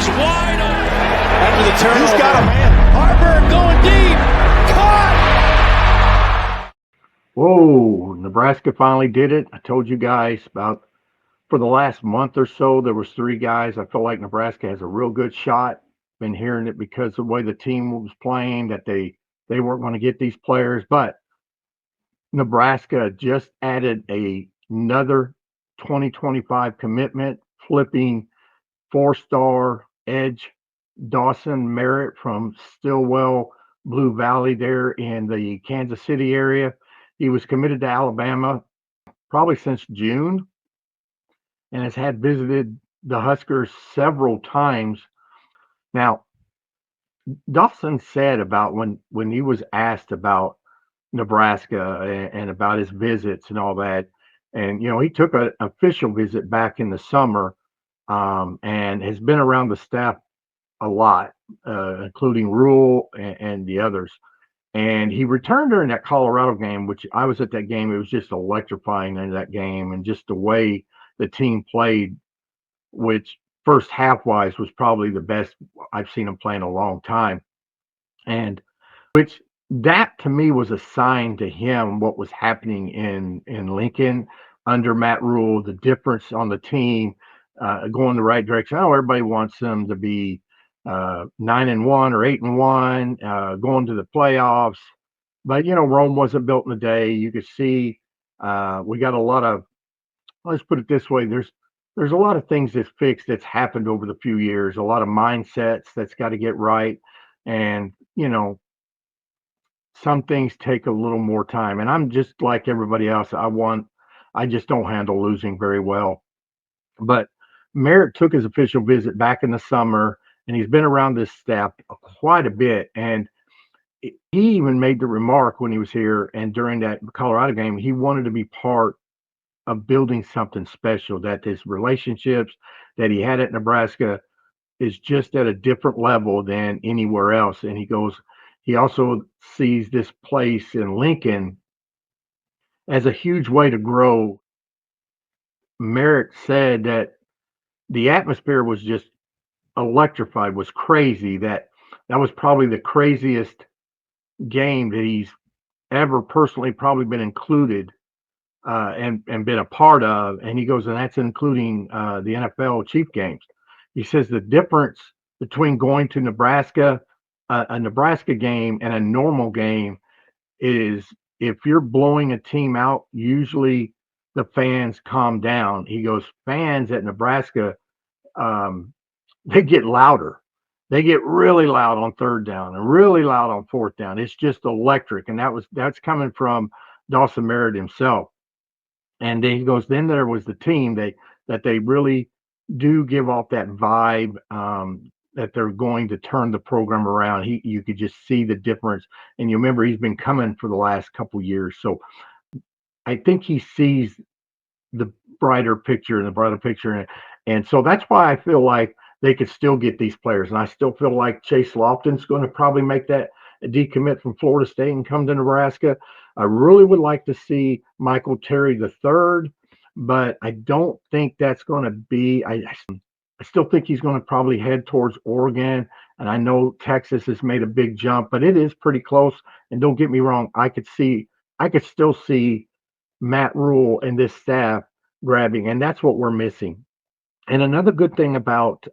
is wide open. After the turnover. He's got a man. Harburg going deep. Caught. Whoa, Nebraska finally did it. I told you guys about for the last month or so, there was 3 guys. I feel like Nebraska has a real good shot. Been hearing it because of the way the team was playing, that they weren't going to get these players. But Nebraska just added another 2025 commitment, flipping 4-star edge Dawson Merritt from Stillwell, Blue Valley there in the Kansas City area. He was committed to Alabama probably since June and has had visited the Huskers several times. Now, Dawson said about when he was asked about Nebraska and about his visits and all that, and he took an official visit back in the summer, and has been around the staff a lot, including Rule and the others. And he returned during that Colorado game, which I was at that game. It was just electrifying in that game, and just the way the team played, which first half wise was probably the best I've seen them play in a long time. And which that to me was a sign to him what was happening in Lincoln under Matt Rule, the difference on the team, going the right direction. Oh, everybody wants them to be 9-1 or 8-1, going to the playoffs. But Rome wasn't built in a day. You could see we got a lot of. Let's put it this way: there's a lot of things that's fixed that's happened over the few years. A lot of mindsets that's got to get right, and some things take a little more time. And I'm just like everybody else. I just don't handle losing very well. But Merritt took his official visit back in the summer, and he's been around this staff quite a bit. And he even made the remark when he was here and during that Colorado game, he wanted to be part of building something special, that his relationships that he had at Nebraska is just at a different level than anywhere else. And he also sees this place in Lincoln as a huge way to grow. Merritt said that the atmosphere was just electrified, was crazy, that was probably the craziest game that he's ever personally probably been included and been a part of. And he goes, and that's including the NFL Chief games. He says the difference between going to Nebraska, a Nebraska game, and a normal game is if you're blowing a team out, usually the fans calm down. He goes, fans at Nebraska, they get louder. They get really loud on 3rd down and really loud on 4th down. It's just electric. And that's coming from Dawson Merritt himself. And then he goes, then there was the team that they really do give off that vibe, that they're going to turn the program around. You could just see the difference. And you remember he's been coming for the last couple of years. So I think he sees the brighter picture. And so that's why I feel like they could still get these players. And I still feel like Chase Lofton's going to probably make that decommit from Florida State and come to Nebraska. I really would like to see Michael Terry III, but I don't think that's going to be. I still think he's going to probably head towards Oregon. And I know Texas has made a big jump, but it is pretty close. And don't get me wrong, I could still see Matt Rule and this staff grabbing, and that's what we're missing. And another good thing about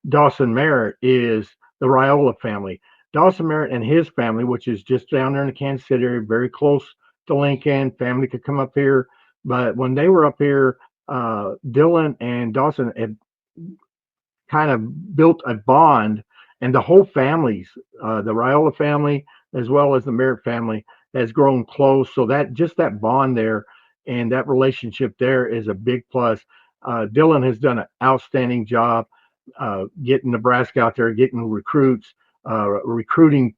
Dawson Merritt is the Raiola family. Dawson Merritt and his family, which is just down there in the Kansas City area, very close to Lincoln. Family could come up here. But when they were up here, Dylan and Dawson had kind of built a bond, and the whole families, the Raiola family, as well as the Merritt family, has grown close. So that just that bond there and that relationship there is a big plus. Dylan has done an outstanding job getting Nebraska out there, getting recruits, recruiting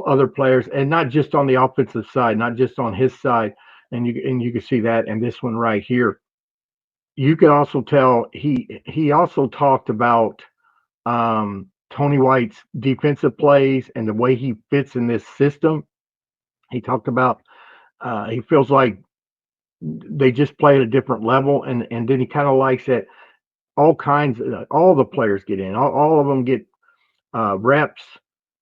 other players, and not just on the offensive side, not just on his side. And you can see that in this one right here. You could also tell he also talked about Tony White's defensive plays and the way he fits in this system. He talked about he feels like they just play at a different level, and then he kind of likes that all kinds of, all the players get in. All of them get reps.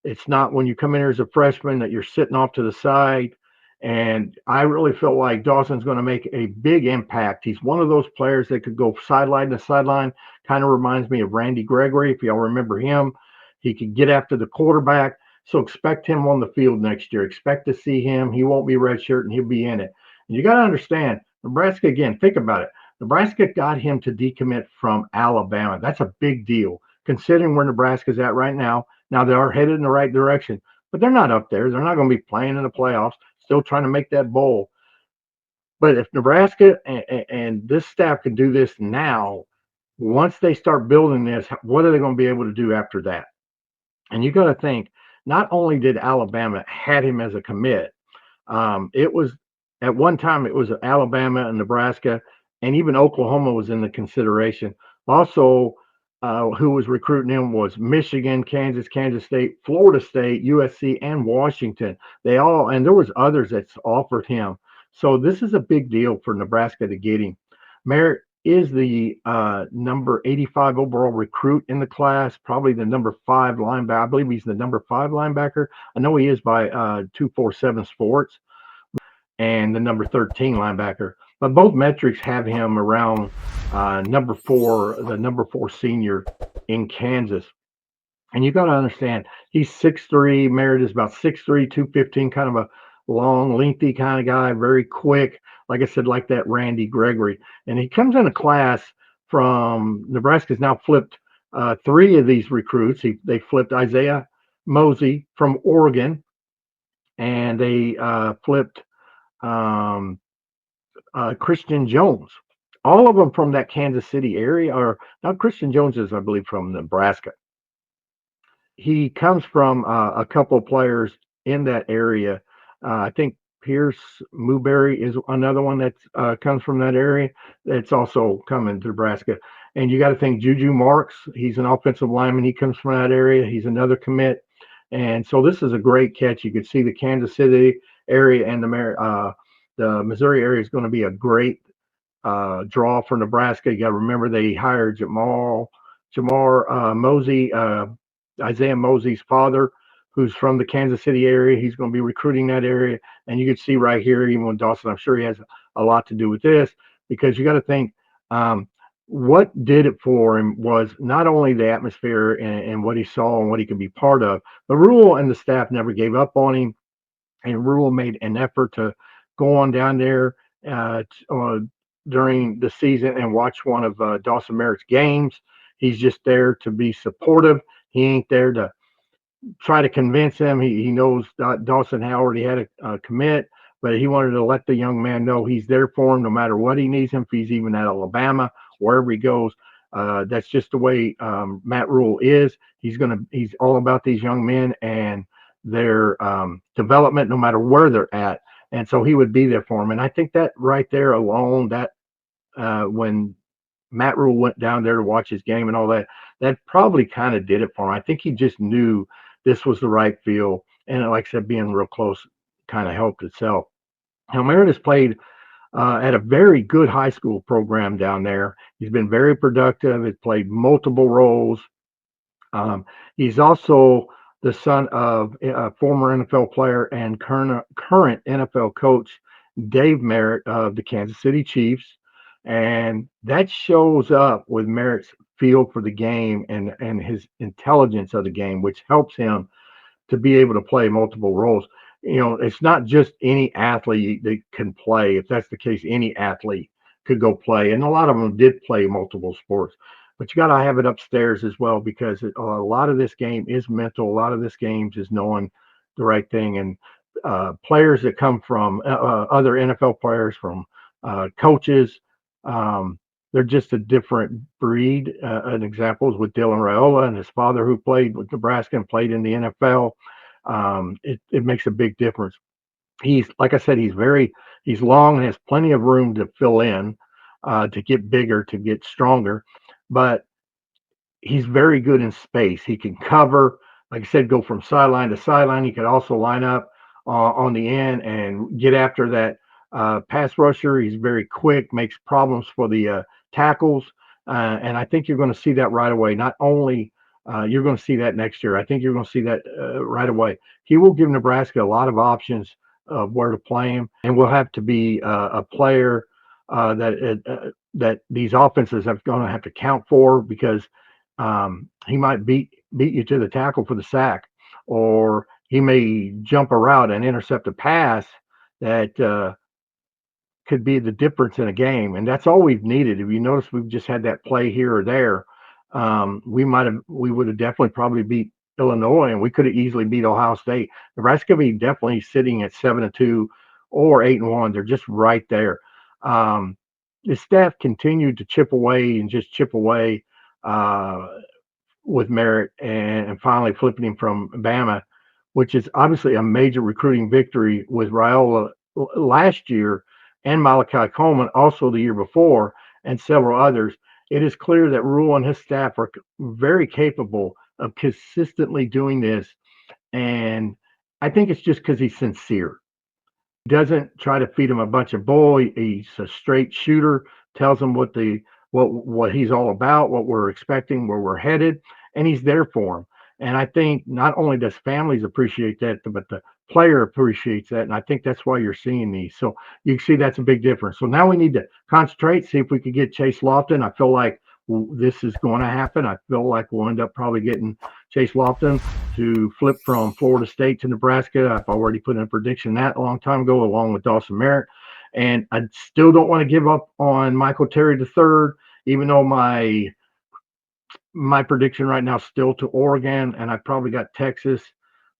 It's not when you come in here as a freshman that you're sitting off to the side. And I really feel like Dawson's going to make a big impact. He's one of those players that could go sideline to sideline. Kind of reminds me of Randy Gregory, if y'all remember him. He could get after the quarterback. So expect him on the field next year. Expect to see him. He won't be redshirt and he'll be in it. And you got to understand, Nebraska, again, think about it. Nebraska got him to decommit from Alabama. That's a big deal considering where Nebraska's at right now. Now they are headed in the right direction, but they're not up there. They're not going to be playing in the playoffs, still trying to make that bowl. But if Nebraska and this staff can do this now, once they start building this, what are they going to be able to do after that? And you got to think, not only did Alabama had him as a commit, it was at one time it was Alabama and Nebraska, and even Oklahoma was in the consideration. Also, who was recruiting him was Michigan, Kansas State, Florida State, USC, and Washington. They all, and there was others that's offered him. So this is a big deal for Nebraska to get him. Merritt is the number 85 overall recruit in the class, probably the number 5 linebacker. I believe he's the number 5 linebacker. I know he is by 247 Sports, and the number 13 linebacker. But both metrics have him around number 4, the number 4 senior in Kansas. And you got to understand, he's 6'3". Merritt is about 6'3", 215, kind of a long, lengthy kind of guy, very quick. Like I said, like that Randy Gregory. And he comes in a class from Nebraska's now flipped 3 of these recruits. They flipped Isaiah Mosey from Oregon, and they flipped um, Christian Jones. All of them from that Kansas City area, or now Christian Jones is, I believe, from Nebraska. He comes from a couple of players in that area. I think Pierce Muberry is another one that comes from that area. That's also coming to Nebraska. And you got to think Juju Marks. He's an offensive lineman. He comes from that area. He's another commit. And so this is a great catch. You could see the Kansas City area and the Missouri area is going to be a great draw for Nebraska. You got to remember they hired Jamar Mosey, Isaiah Mosey's father, who's from the Kansas City area. He's going to be recruiting that area. And you can see right here, even with Dawson, I'm sure he has a lot to do with this, because you got to think what did it for him was not only the atmosphere and what he saw and what he could be part of, but Rule and the staff never gave up on him. And Rule made an effort to go on down there during the season and watch one of Dawson Merritt's games. He's just there to be supportive. He ain't there to try to convince him. He knows Dawson already had a commit, but he wanted to let the young man know he's there for him no matter what he needs him. If he's even at Alabama, wherever he goes, that's just the way Matt Rule is. He's all about these young men and their development, no matter where they're at. And so he would be there for him. And I think that right there alone, that when Matt Rule went down there to watch his game and all that, that probably kind of did it for him. I think he just knew this was the right field. And like I said, being real close kind of helped itself. Now, Merritt has played at a very good high school program down there. He's been very productive. He's played multiple roles. He's also the son of a former NFL player and current NFL coach, Dave Merritt of the Kansas City Chiefs. And that shows up with Merritt's feel for the game and his intelligence of the game, which helps him to be able to play multiple roles. You know, it's not just any athlete that can play. If that's the case, any athlete could go play. And a lot of them did play multiple sports. But you got to have it upstairs as well, because a lot of this game is mental. A lot of this game is knowing the right thing. And players that come from other NFL players, from coaches, they're just a different breed. An example is with Dylan Raiola and his father, who played with Nebraska and played in the NFL. It makes a big difference. He's, like I said, he's long and has plenty of room to fill in, to get bigger, to get stronger. But he's very good in space. He can cover, like I said, go from sideline to sideline. He could also line up on the end and get after that pass rusher. He's very quick, makes problems for the tackles. And I think you're going to see that right away. Not only you're going to see that next year, I think you're going to see that right away. He will give Nebraska a lot of options of where to play him, and will have to be a player that these offenses are going to have to count for, because he might beat you to the tackle for the sack, or he may jump a route and intercept a pass that could be the difference in a game, and that's all we've needed. If you notice, we've just had that play here or there. We would have definitely probably beat Illinois, and we could have easily beat Ohio State. Nebraska be definitely sitting at 7-2 or 8-1. They're just right there. Um, the staff continued to chip away and just chip away uh, with Merritt, and finally flipping him from Bama, which is obviously a major recruiting victory with Raiola last year, and Malachi Coleman also the year before, and several others. It is clear that Rule and his staff are very capable of consistently doing this. And I think it's just because he's sincere. He doesn't try to feed him a bunch of bull. He's a straight shooter, tells them what he's all about, what we're expecting, where we're headed, and he's there for them. And I think not only does families appreciate that, but the player appreciates that. And I think that's why you're seeing these. So you can see that's a big difference. So now we need to concentrate, see if we could get Chase Lofton. I feel like this is going to happen. I feel like we'll end up probably getting Chase Lofton to flip from Florida State to Nebraska. I've already put in a prediction that a long time ago, along with Dawson Merritt. And I still don't want to give up on Michael Terry III, even though my prediction right now is still to Oregon, and I probably got Texas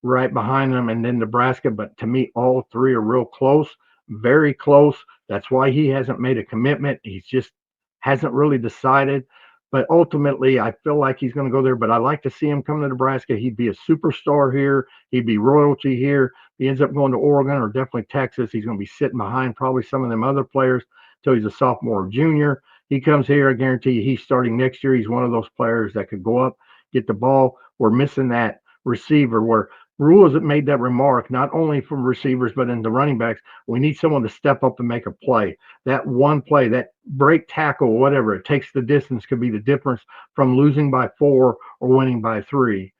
right behind them, and then Nebraska. But to me, all three are real close, very close. That's why he hasn't made a commitment. He's just hasn't really decided. But ultimately, I feel like he's going to go there. But I like to see him come to Nebraska. He'd be a superstar here. He'd be royalty here. He ends up going to Oregon or definitely Texas. He's going to be sitting behind probably some of them other players until he's a sophomore or junior. He comes here, I guarantee you he's starting next year. He's one of those players that could go up, get the ball. We're missing that receiver where Rule has made that remark, not only from receivers, but in the running backs. We need someone to step up and make a play. That one play, that break tackle, whatever, it takes the distance, could be the difference from losing by 4 or winning by 3,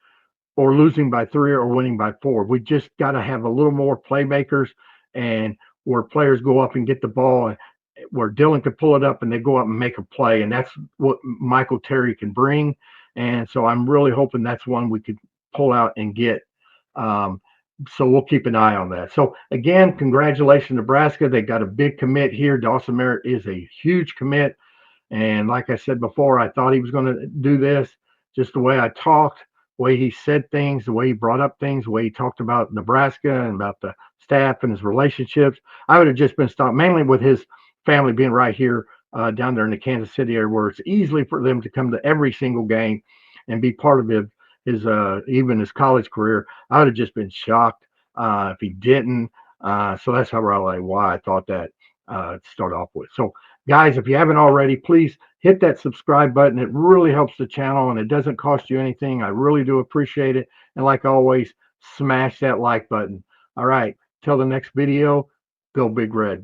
or losing by 3 or winning by 4. We just got to have a little more playmakers, and where players go up and get the ball, where Dylan could pull it up and they go up and make a play. And that's what Michael Terry can bring. And so I'm really hoping that's one we could pull out and get. Um, so we'll keep an eye on that. So again, congratulations, Nebraska. They got a big commit here. Dawson Merritt is a huge commit. And like I said before, I thought he was going to do this. Just the way I talked, the way he said things, the way he brought up things, the way he talked about Nebraska and about the staff and his relationships. I would have just been stopped, mainly with his family being right here down there in the Kansas City area, where it's easily for them to come to every single game and be part of his even his college career. I would have just been shocked if he didn't. So that's why I thought that to start off with. So guys, if you haven't already, please hit that subscribe button. It really helps the channel, and it doesn't cost you anything. I really do appreciate it. And like always, smash that like button. All right, till the next video, go Big Red.